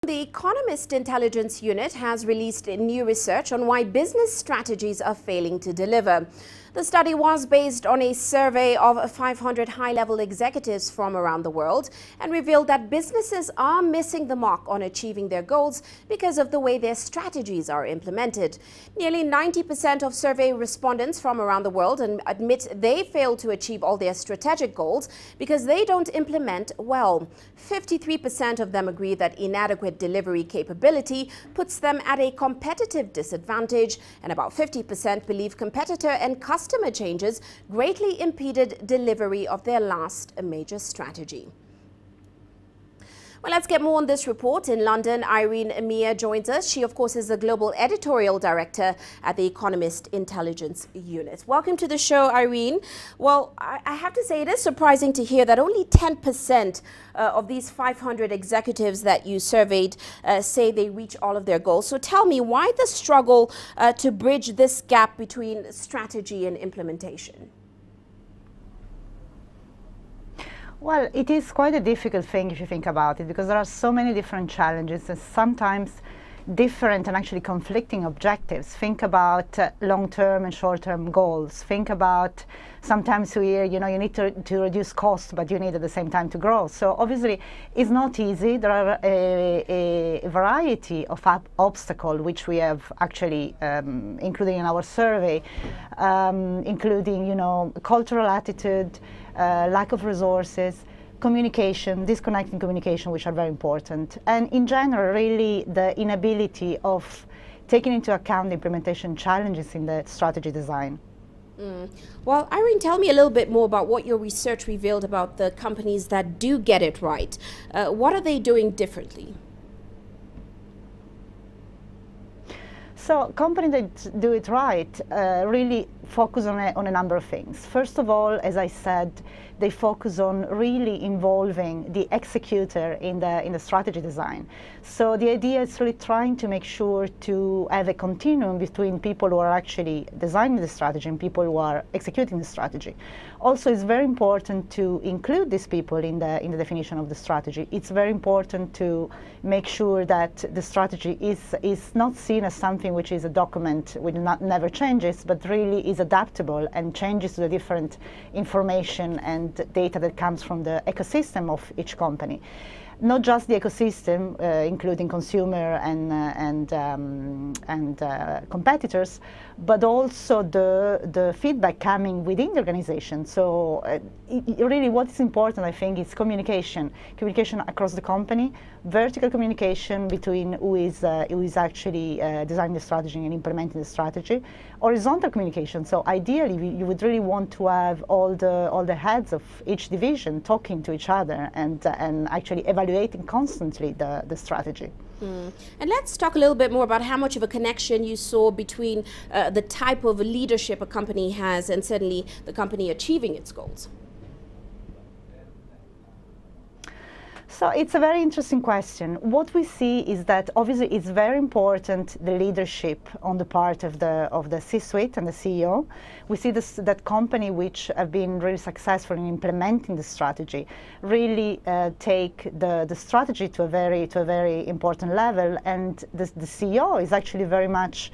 The Economist Intelligence Unit has released new research on why business strategies are failing to deliver. The study was based on a survey of 500 high-level executives from around the world and revealed that businesses are missing the mark on achieving their goals because of the way their strategies are implemented. Nearly 90% of survey respondents from around the world admit they fail to achieve all their strategic goals because they don't implement well. 53% of them agree that inadequate delivery capability puts them at a competitive disadvantage, and about 50% believe competitor and customer changes greatly impeded delivery of their last major strategy. Well, let's get more on this report. In London, Irene Amir joins us. She, of course, is the Global Editorial Director at the Economist Intelligence Unit. Welcome to the show, Irene. Well, I have to say it is surprising to hear that only 10% of these 500 executives that you surveyed say they reach all of their goals. So tell me, why the struggle to bridge this gap between strategy and implementation? Well, it is quite a difficult thing if you think about it, because there are so many different challenges and sometimes different and actually conflicting objectives. Think about long-term and short-term goals. Think about sometimes we hear, you need to reduce costs, but you need at the same time to grow. So obviously it's not easy. There are a variety of obstacles which we have actually included in our survey, including, cultural attitude, lack of resources, communication, disconnecting communication, which are very important. And in general, really the inability of taking into account the implementation challenges in the strategy design. Well, Irene, tell me a little bit more about what your research revealed about the companies that do get it right. What are they doing differently? So companies that do it right really focus on a number of things. First of all, as I said, they focus on really involving the executor in the strategy design. So the idea is really trying to make sure to have a continuum between people who are actually designing the strategy and people who are executing the strategy. Also, it's very important to include these people in the definition of the strategy. It's very important to make sure that the strategy is not seen as something which is a document which never changes, but really is adaptable and changes to the different information and data that comes from the ecosystem of each company. Not just the ecosystem, including consumer and competitors, but also the feedback coming within the organization. So really what is important, I think, is communication across the company, vertical communication between who is actually designing the strategy and implementing the strategy, horizontal communication. So ideally, you would really want to have all the heads of each division talking to each other and actually evaluating constantly the strategy. And let's talk a little bit more about how much of a connection you saw between the type of leadership a company has and certainly the company achieving its goals. So it's a very interesting question. What we see is that obviously it's very important, the leadership on the part of the C-suite and the CEO. We see that company which have been really successful in implementing the strategy really take the strategy to a very important level, and the CEO is actually very much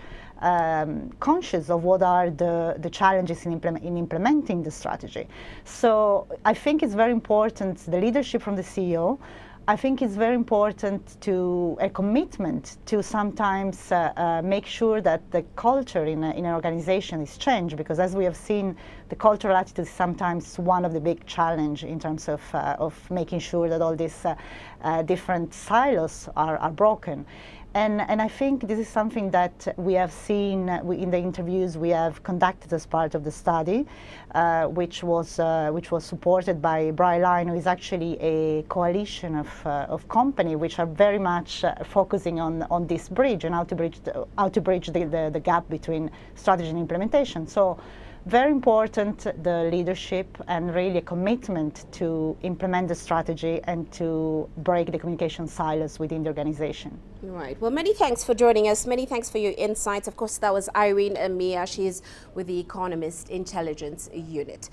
conscious of what are the challenges in implementing the strategy. So I think it's very important, the leadership from the CEO. I think it's very important to a commitment to sometimes make sure that the culture in an organization is changed, because as we have seen, the cultural attitude is sometimes one of the big challenges in terms of making sure that all these different silos are broken. And I think this is something that we have seen in the interviews we have conducted as part of the study, which was supported by Brightline, who is actually a coalition of companies which are very much focusing on this bridge and how to bridge the gap between strategy and implementation. So very important, the leadership and really a commitment to implement the strategy and to break the communication silos within the organization. Right. Well, many thanks for joining us. Many thanks for your insights. Of course, that was Irene Amir. She's with the Economist Intelligence Unit.